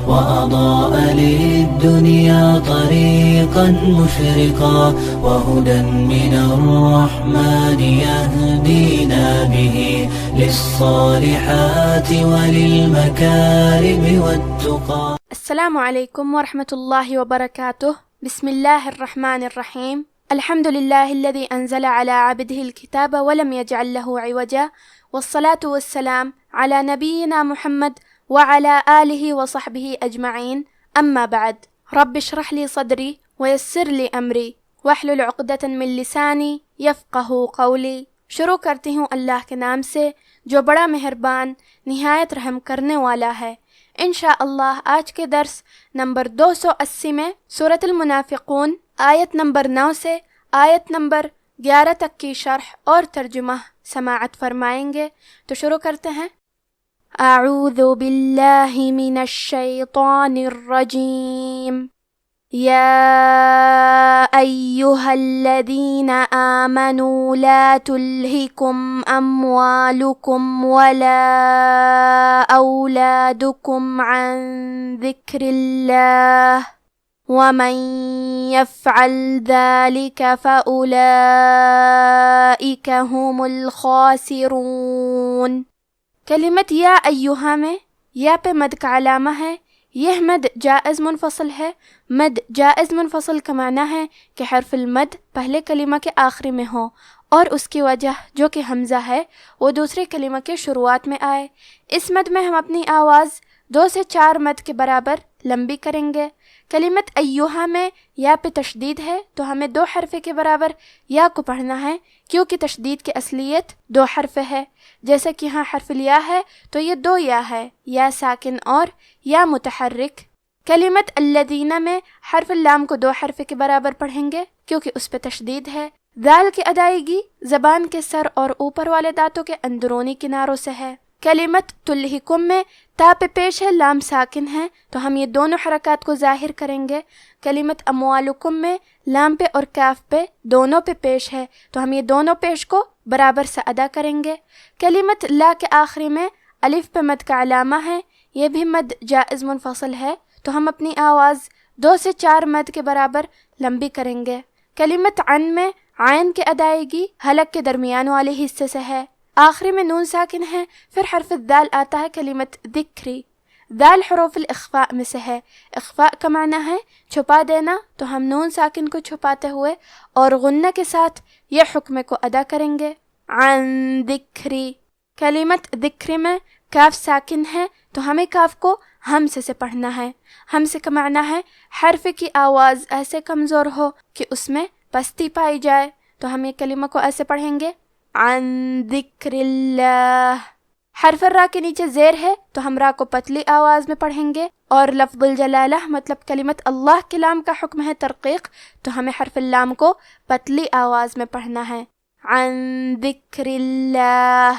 وأضاء للدنيا طريقا مشرقا وهدى من الرحمن يهدينا به للصالحات وللمكارم والتقى. السلام علیکم ورحمۃ اللہ وبرکاتہ. بسم اللہ الرحمن الرحیم. الحمد للہ الذی انزل علی عبده الکتاب ولم یجعل له عوجا والصلاة والسلام علی نبینا محمد وعلى آلہ وصحبہ اجمعین. اما بعد رب اشرح لی صدری ویسر لی امری واحلل عقدۃ من لسانی یفقہوا قولی. شروع کرتی ہوں اللہ کے نام سے جو بڑا مہربان نہایت رحم کرنے والا ہے. انشاءاللہ آج کے درس نمبر 280 میں سورۃ المنافقون آیت نمبر 9 سے آیت نمبر 11 تک کی شرح اور ترجمہ سماعت فرمائیں گے. تو شروع کرتے ہیں. اعوذ باللہ من الشیطان الرجیم. يا أيها الذين آمنوا لا تلهكم أموالكم ولا أولادكم عن ذكر الله ومن يفعل ذلك فأولئك هم الخاسرون. کلمت یا ایہا میں یا پہ مد کا علامہ ہے. یہ مد جائز منفصل ہے. مد جائز منفصل کا معنی ہے کہ حرف المد پہلے کلمہ کے آخری میں ہو اور اس کی وجہ جو کہ حمزہ ہے وہ دوسرے کلمہ کے شروعات میں آئے. اس مد میں ہم اپنی آواز 2 سے 4 مد کے برابر لمبی کریں گے. کلمت ایوہا میں یا پہ تشدید ہے تو ہمیں 2 حرفے کے برابر یا کو پڑھنا ہے کیونکہ تشدید کی اصلیت 2 حرف ہے. جیسا کہ یہاں حرف الیا ہے تو یہ 2 یا ہے، یا ساکن اور یا متحرک. کلمت الذین میں حرف اللام کو 2 حرف کے برابر پڑھیں گے کیونکہ اس پہ تشدید ہے. ذال کی ادائیگی زبان کے سر اور اوپر والے دانتوں کے اندرونی کناروں سے ہے. کلمت تلہکم میں تا پہ پیش ہے، لام ساکن ہے تو ہم یہ دونوں حرکات کو ظاہر کریں گے. کلمت اموالکم میں لام پہ اور کاف پہ دونوں پہ پیش ہے تو ہم یہ دونوں پیش کو برابر سے ادا کریں گے. کلمت لا کے آخری میں الف پہ مد کا علامہ ہے. یہ بھی مد جائز منفصل ہے تو ہم اپنی آواز 2 سے 4 مد کے برابر لمبی کریں گے. کلمت عن میں عین کے ادائیگی حلق کے درمیان والے حصے سے ہے. آخری میں نون ساکن ہے. پھر حرف الدال آتا ہے. کلمت ذکری دال حروف الاخفاء میں سے ہے. اخفاء کا معنی ہے چھپا دینا تو ہم نون ساکن کو چھپاتے ہوئے اور غنہ کے ساتھ یہ حکم کو ادا کریں گے. عن ذکری. کلمت ذکری میں کاف ساکن ہے تو ہمیں کاف کو ہمزے سے پڑھنا ہے. ہمزے کا معنی ہے حرف کی آواز ایسے کمزور ہو کہ اس میں پستی پائی جائے تو ہم یہ کلمہ کو ایسے پڑھیں گے عن ذکر اللہ. حرف را کے نیچے زیر ہے تو ہم را کو پتلی آواز میں پڑھیں گے اور لفظ الجلالہ مطلب کلمت اللہ کے لام کا حکم ہے ترقیق تو ہمیں حرف اللام کو پتلی آواز میں پڑھنا ہے عن ذکر اللہ.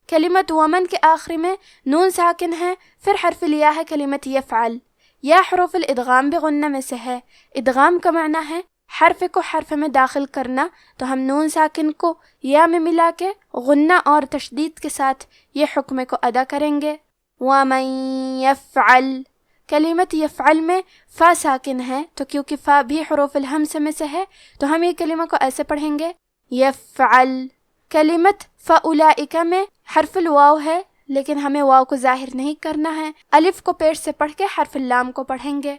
کلمت ومن کے آخری میں نون ساکن ہے. پھر حرف لیا ہے کلمت یفعل. یا حروف الادغام بھی غنہ میں سے ہے. ادغام کا معنی ہے حرف کو حرف میں داخل کرنا تو ہم نون ساکن کو یا میں ملا کے غنہ اور تشدید کے ساتھ یہ حکم کو ادا کریں گے. وَمَن يَفْعَلْ. کلمت یفعل میں فا ساکن ہے تو کیونکہ فا بھی حروف الہمزہ میں سے ہے تو ہم یہ کلمہ کو ایسے پڑھیں گے یفعل. کلمت فَأُولَئِكَ میں حرف الواو ہے لیکن ہمیں واو کو ظاہر نہیں کرنا ہے. الف کو پیش سے پڑھ کے حرف اللام کو پڑھیں گے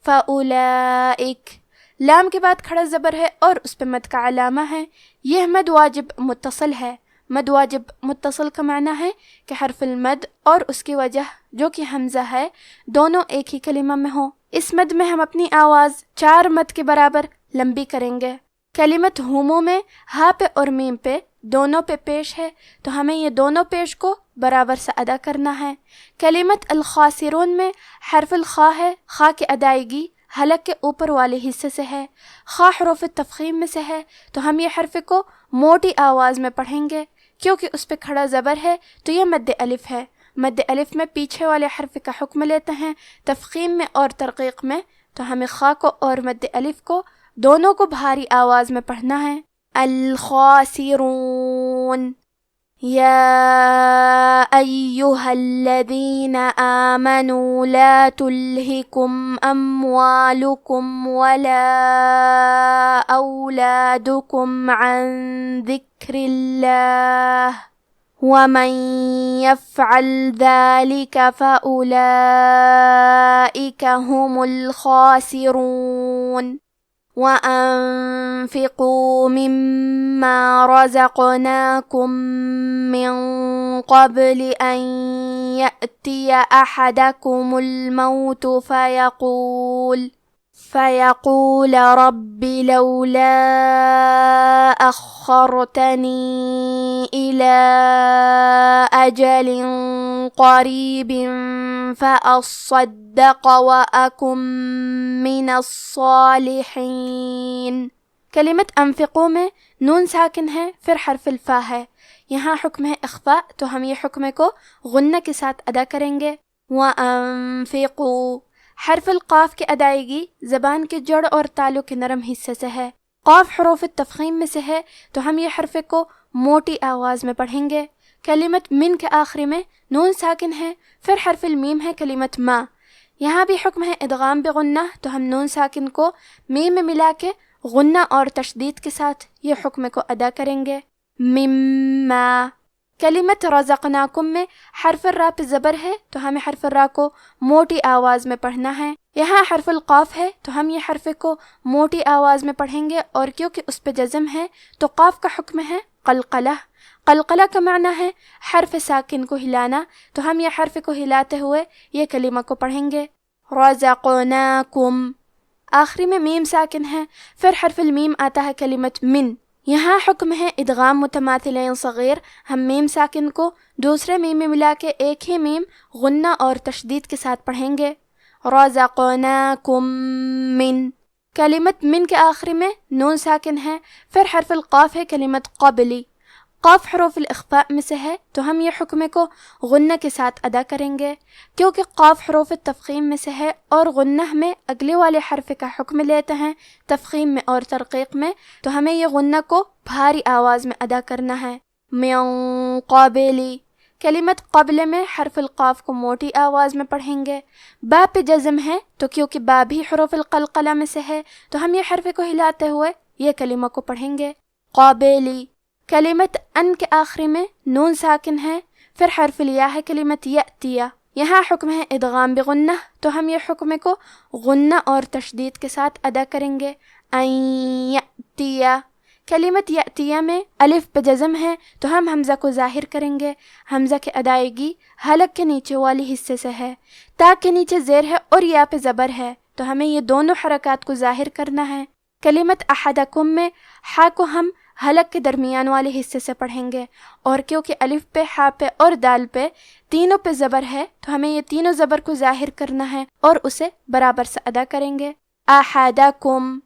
فَأُولَئِكَ. لام کے بعد کھڑا زبر ہے اور اس پہ مد کا علامہ ہے. یہ مد واجب متصل ہے. مد واجب متصل کا معنی ہے کہ حرف المد اور اس کی وجہ جو کہ حمزہ ہے دونوں ایک ہی کلمہ میں ہوں. اس مد میں ہم اپنی آواز 4 مد کے برابر لمبی کریں گے. کلمت ہومو میں ہا پہ اور میم پہ دونوں پہ پیش ہے تو ہمیں یہ دونوں پیش کو برابر سے ادا کرنا ہے. کلمت الخاسرون میں حرف الخا ہے. خا کی ادائیگی حلق کے اوپر والے حصے سے ہے. خا حروف تفخیم میں سے ہے تو ہم یہ حرف کو موٹی آواز میں پڑھیں گے کیونکہ اس پہ کھڑا زبر ہے تو یہ مد الف ہے. مد الف میں پیچھے والے حرف کا حکم لیتے ہیں. تفخیم میں اور ترقیق میں تو ہمیں خا کو اور مد الف کو دونوں کو بھاری آواز میں پڑھنا ہے. الخاسرون. یا أيها الذين آمنوا لا تلهكم أموالكم ولا أولادكم عن ذكر الله ومن يفعل ذلك فأولئك هم الخاسرون وأنفقوا مما رزقناكم من قبل أن يأتي أحدكم الموت فيقول رب لولا أخرتني إلى أجل قريب فأصدق وأكن من الصالحين. کلمت انفقو میں نون ساکن ہے، پھر حرف الفا ہے، یہاں حکم ہے اخفاء، تو ہم یہ حکم کو غنہ کے ساتھ ادا کریں گے. وَأَنفِقُوا حرف القاف کی ادائیگی زبان کے جڑ اور تالو کے نرم حصے سے ہے. قاف حروف التفخیم میں سے ہے، تو ہم یہ حرف کو موٹی آواز میں پڑھیں گے. کلمت من کے آخری میں نون ساکن ہے، پھر حرف المیم ہے کلمت ما، یہاں بھی حکم ہے ادغام بغنہ، تو ہم نون ساکن کو میم میں ملا کے غنہ اور تشدید کے ساتھ یہ حکم کو ادا کریں گے. مما کلمت رزقناکم میں حرف الراء پہ زبر ہے، تو ہمیں حرف الراء کو موٹی آواز میں پڑھنا ہے. یہاں حرف القاف ہے، تو ہم یہ حرف کو موٹی آواز میں پڑھیں گے، اور کیونکہ اس پہ جزم ہے تو قاف کا حکم ہے قلقلہ. قلقلہ کا معنی ہے حرف ساکن کو ہلانا، تو ہم یہ حرف کو ہلاتے ہوئے یہ کلمہ کو پڑھیں گے. رزقناکم آخری میں میم ساکن ہے، پھر حرف المیم آتا ہے کلمت من، یہاں حکم ہے ادغام متماثلین صغیر، ہم میم ساکن کو دوسرے میم میں ملا کے ایک ہی میم غنہ اور تشدید کے ساتھ پڑھیں گے. رزقناکم من کلمت من کے آخری میں نون ساکن ہے، پھر حرف القاف ہے کلمت قبلی. قاف حروف الاخفاء میں سے ہے، تو ہم یہ حکم کو غنہ کے ساتھ ادا کریں گے. کیونکہ قاف حروف التفخیم میں سے ہے اور غنہ میں اگلے والے حرف کا حکم لیتے ہیں تفخیم میں اور ترقیق میں، تو ہمیں یہ غنہ کو بھاری آواز میں ادا کرنا ہے. من قبلی کلمت قبل میں حرف القاف کو موٹی آواز میں پڑھیں گے. با پہ جزم ہے، تو کیونکہ با بھی حروف القلقلہ میں سے ہے، تو ہم یہ حرف کو ہلاتے ہوئے یہ کلمہ کو پڑھیں گے. قابلی کلمت ان کے آخری میں نون ساکن ہے، پھر حرف الیا ہے کلمت یأتیہ، یہاں حکم ہے ادغام بغنہ، تو ہم یہ حکم کو غنہ اور تشدید کے ساتھ ادا کریں گے. ان یأتیہ کلمت یأتیہ میں الف پہ جزم ہے، تو ہم حمزہ کو ظاہر کریں گے. حمزہ کی ادائیگی حلق کے نیچے والی حصے سے ہے، تا کے نیچے زیر ہے اور یا پہ زبر ہے، تو ہمیں یہ دونوں حرکات کو ظاہر کرنا ہے. کلمت احدکم میں ہا کو ہم حلق کے درمیان والے حصے سے پڑھیں گے، اور کیونکہ الف پہ، ہا پہ اور دال پہ تینوں پہ زبر ہے، تو ہمیں یہ تینوں زبر کو ظاہر کرنا ہے اور اسے برابر سے ادا کریں گے. احدکم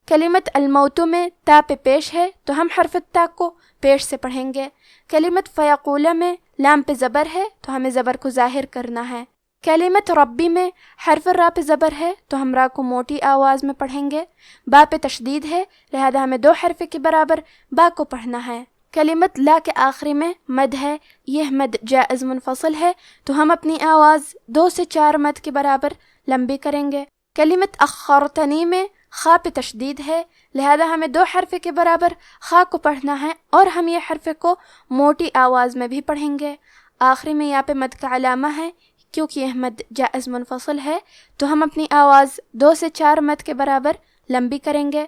کلمت الموت میں تا پہ پیش ہے، تو ہم حرف تا کو پیش سے پڑھیں گے. کلمت فیقول میں لام پہ زبر ہے، تو ہمیں زبر کو ظاہر کرنا ہے. کلمت ربی میں حرف را پہ زبر ہے، تو ہم را کو موٹی آواز میں پڑھیں گے. با پہ تشدید ہے، لہذا ہمیں دو حرف کے برابر با کو پڑھنا ہے. کلمت لا کے آخری میں مد ہے، یہ مد جائز منفصل ہے، تو ہم اپنی آواز 2 سے 4 مد کے برابر لمبی کریں گے. کلمت اخرتنی میں خا پہ تشدید ہے، لہذا ہمیں 2 حرف کے برابر خا کو پڑھنا ہے، اور ہم یہ حرف کو موٹی آواز میں بھی پڑھیں گے. آخری میں یا پہ مد کا علامہ ہے، کیونکہ یہ مد جائز منفصل ہے، تو ہم اپنی آواز 2 سے 4 مد کے برابر لمبی کریں گے.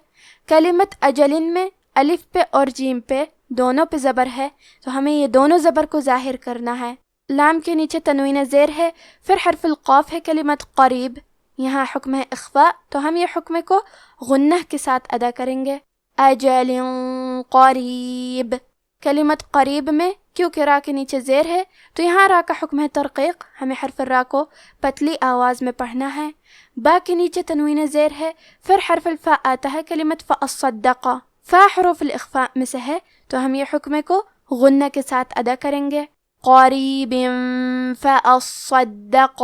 کلمت اجلن میں الف پہ اور جیم پہ دونوں پہ زبر ہے، تو ہمیں یہ دونوں زبر کو ظاہر کرنا ہے. لام کے نیچے تنوین زیر ہے، پھر حرف القاف ہے کلمت قریب، یہاں حکم ہے اخفاء، تو ہم یہ حکم کو غنہ کے ساتھ ادا کریں گے. اجل قریب کلمت قریب میں کیونکہ را کے نیچے زیر ہے، تو یہاں را کا حکم ہے ترقیق، ہمیں حرف را کو پتلی آواز میں پڑھنا ہے. با کے نیچے تنوین زیر ہے، پھر حرف الفاء آتا ہے کلمت فاصدق، فا حروف الاخفاء میں سے ہے، تو ہم یہ حکم کو غنہ کے ساتھ ادا کریں گے. قریب فاصدق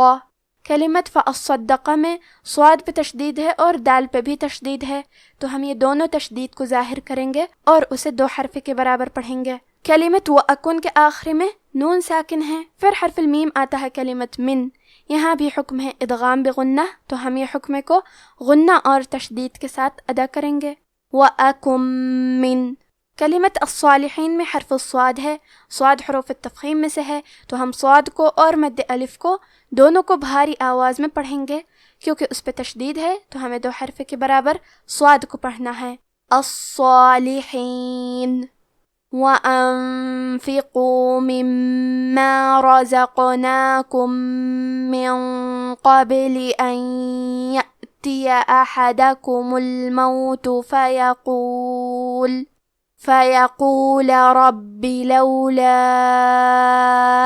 کلمت فاصدق میں صاد پہ تشدید ہے اور دال پہ بھی تشدید ہے، تو ہم یہ دونوں تشدید کو ظاہر کریں گے اور اسے 2 حرف کے برابر پڑھیں گے. کلمت وَأَكُن کے آخری میں نون ساکن ہے، پھر حرف المیم آتا ہے کلمت من، یہاں بھی حکم ہے ادغام بغنہ، تو ہم یہ حکم کو غنہ اور تشدید کے ساتھ ادا کریں گے۔ وَأَكُم مِّن، کلمت الصالحین میں حرف الصاد ہے، صاد حروف التفخیم میں سے ہے، تو ہم صاد کو اور مد الف کو دونوں کو بھاری آواز میں پڑھیں گے، کیونکہ اس پہ تشدید ہے تو ہمیں 2 حرف کے برابر صاد کو پڑھنا ہے۔ الصالحین۔ وَأَنفِقُوا مِمَّا رَزَقْنَاكُم مِّن قَبْلِ أَن يَأْتِيَ أَحَدَكُمُ الْمَوْتُ فَيَقُولَ رَبِّ لَوْلَا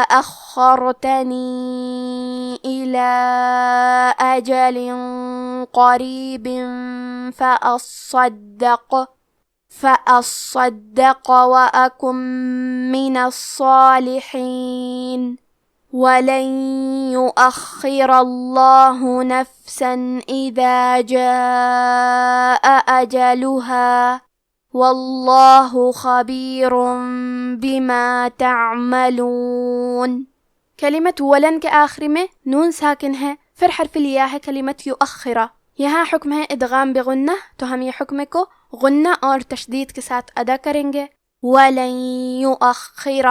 أَخَّرْتَنِي إِلَى أَجَلٍ قَرِيبٍ فَأَصَّدَّقَ وَأَكُن مِّنَ الصَّالِحِينَ وَلَن يُؤَخِّرَ اللَّهُ نَفْسًا إِذَا جَاءَ أَجَلُهَا وَاللَّهُ خَبِيرٌ بِمَا تَعْمَلُونَ۔ کلمت ولن کے آخری میں نون ساکن ہے، پھر حرف الیا ہے کلمت یؤخرہ، یہاں حکم ہے ادغام بغنہ، تو ہم یہ حکم کو غنہ اور تشدید کے ساتھ ادا کریں گے۔ وَلَن يُؤَخِّرَ،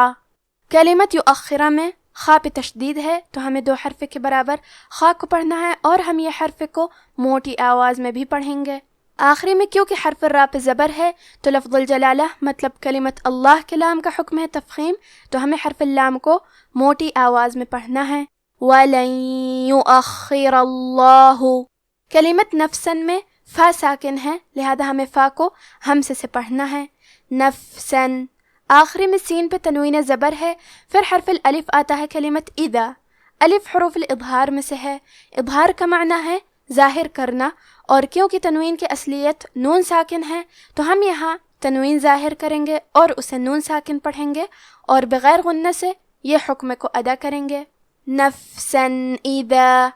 کلمت یؤخرہ میں خا پہ تشدید ہے، تو ہمیں 2 حرف کے برابر خا کو پڑھنا ہے، اور ہم یہ حرف کو موٹی آواز میں بھی پڑھیں گے۔ آخری میں کیونکہ حرف الراء پہ زبر ہے تو لفظ الجلالہ مطلب کلمت اللہ کے لام کا حکم ہے تفخیم، تو ہمیں حرف اللام کو موٹی آواز میں پڑھنا ہے۔ وَلَن يُؤَخِّرَ اللَّهُ، کلمت نفسن میں فا ساکن ہے، لہذا ہمیں فا کو ہمزے سے پڑھنا ہے۔ نفسن، آخری میں سین پہ تنوین زبر ہے، پھر حرف الالف آتا ہے کلمت اذا، الف حروف الاظہار میں سے ہے، اظہار کا معنی ہے ظاہر کرنا، اور کیونکہ تنوین کی اصلیت نون ساکن ہے تو ہم یہاں تنوین ظاہر کریں گے اور اسے نون ساکن پڑھیں گے، اور بغیر غنہ سے یہ حکم کو ادا کریں گے۔ نفسن اذا،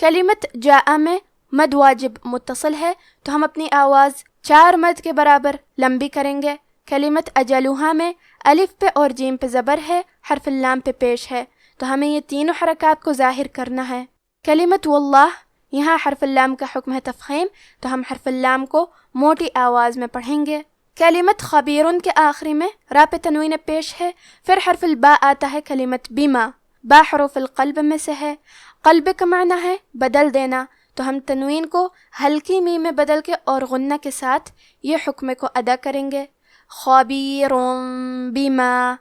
کلمت جاء میں مد واجب متصل ہے، تو ہم اپنی آواز 4 مد کے برابر لمبی کریں گے۔ کلمت اجلوہا میں الف پہ اور جیم پہ زبر ہے، حرف اللام پہ پیش ہے، تو ہمیں یہ تینوں حرکات کو ظاہر کرنا ہے۔ کلمت واللہ، یہاں حرف اللام کا حکم ہے تفخیم، تو ہم حرف اللام کو موٹی آواز میں پڑھیں گے۔ کلمت خبیرن کے آخری میں را پہ تنوین پیش ہے، پھر حرف الباء آتا ہے کلمت بما، با حروف القلب میں سے ہے، قلب کا معنی ہے بدل دینا، تو ہم تنوین کو ہلکی میم میں بدل کے اور غنہ کے ساتھ یہ حکم کو ادا کریں گے۔ خبیر بما،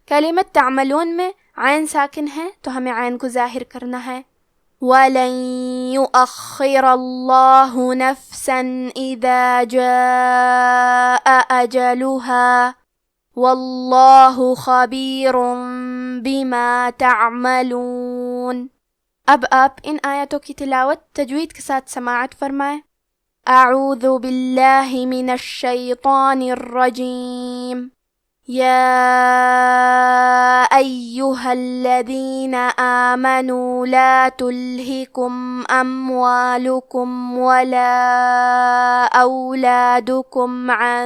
کلمت تعملون میں عین ساکن ہے، تو ہمیں عین کو ظاہر کرنا ہے۔ وَلَن يُؤَخِّرَ اللَّهُ نَفْسًا إِذَا جَاءَ أَجَلُهَا وَاللَّهُ خَبِيرٌ بِمَا تَعْمَلُونَ۔ اب آپ ان آیاتوں کی تلاوت تجوید کے ساتھ سماعت فرمائیں۔ اعوذ باللہ من الشیطان الرجیم۔ يا أيها الذين آمنوا لا تلهكم أموالكم ولا أولادكم عن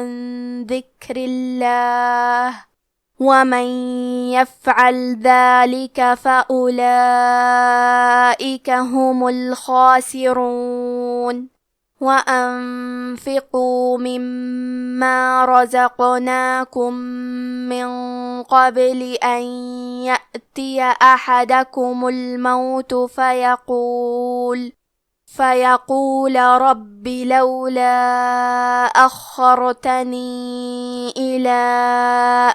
ذكر الله ومن يفعل ذلك فأولئك هم الخاسرون وَأَنفِقُوا مِمَّا رَزَقْنَاكُم مِّن قَبْلِ أَن يَأْتِيَ أَحَدَكُمُ الْمَوْتُ فَيَقُولَ رَبِّ لَوْلَا أَخَّرْتَنِي إِلَى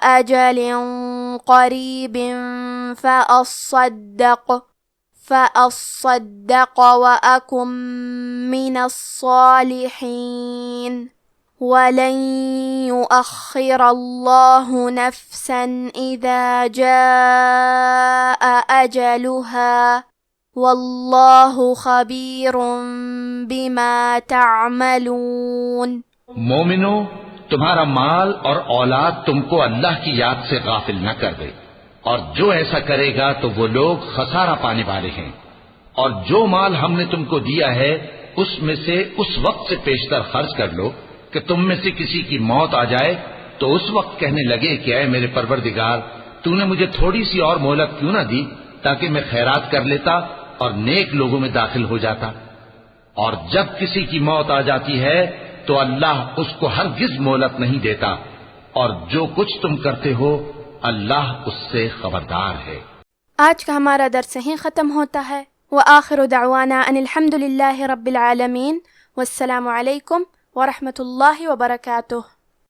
أَجَلٍ قَرِيبٍ فَأَصَّدَّقَ وَأَكُن مِّنَ الصَّالِحِينَ وَلَن يُؤَخِّرَ اللَّهُ نَفْسًا إِذَا جَاءَ أَجَلُهَا وَاللَّهُ خَبِيرٌ بِمَا تَعْمَلُونَ۔ مومنو، تمہارا مال اور اولاد تم کو اللہ کی یاد سے غافل نہ کر دے، اور جو ایسا کرے گا تو وہ لوگ خسارہ پانے والے ہیں۔ اور جو مال ہم نے تم کو دیا ہے اس میں سے اس وقت سے پیشتر خرچ کر لو کہ تم میں سے کسی کی موت آ جائے تو اس وقت کہنے لگے کہ اے میرے پروردگار، تو نے مجھے تھوڑی سی اور مہلت کیوں نہ دی تاکہ میں خیرات کر لیتا اور نیک لوگوں میں داخل ہو جاتا؟ اور جب کسی کی موت آ جاتی ہے تو اللہ اس کو ہرگز مہلت نہیں دیتا، اور جو کچھ تم کرتے ہو اللہ اس سے خبردار ہے۔ آج کا ہمارا درس یہیں ختم ہوتا ہے۔ وآخر دعوانا ان الحمد للہ رب العالمین، والسلام علیکم ورحمۃ اللہ وبرکاتہ۔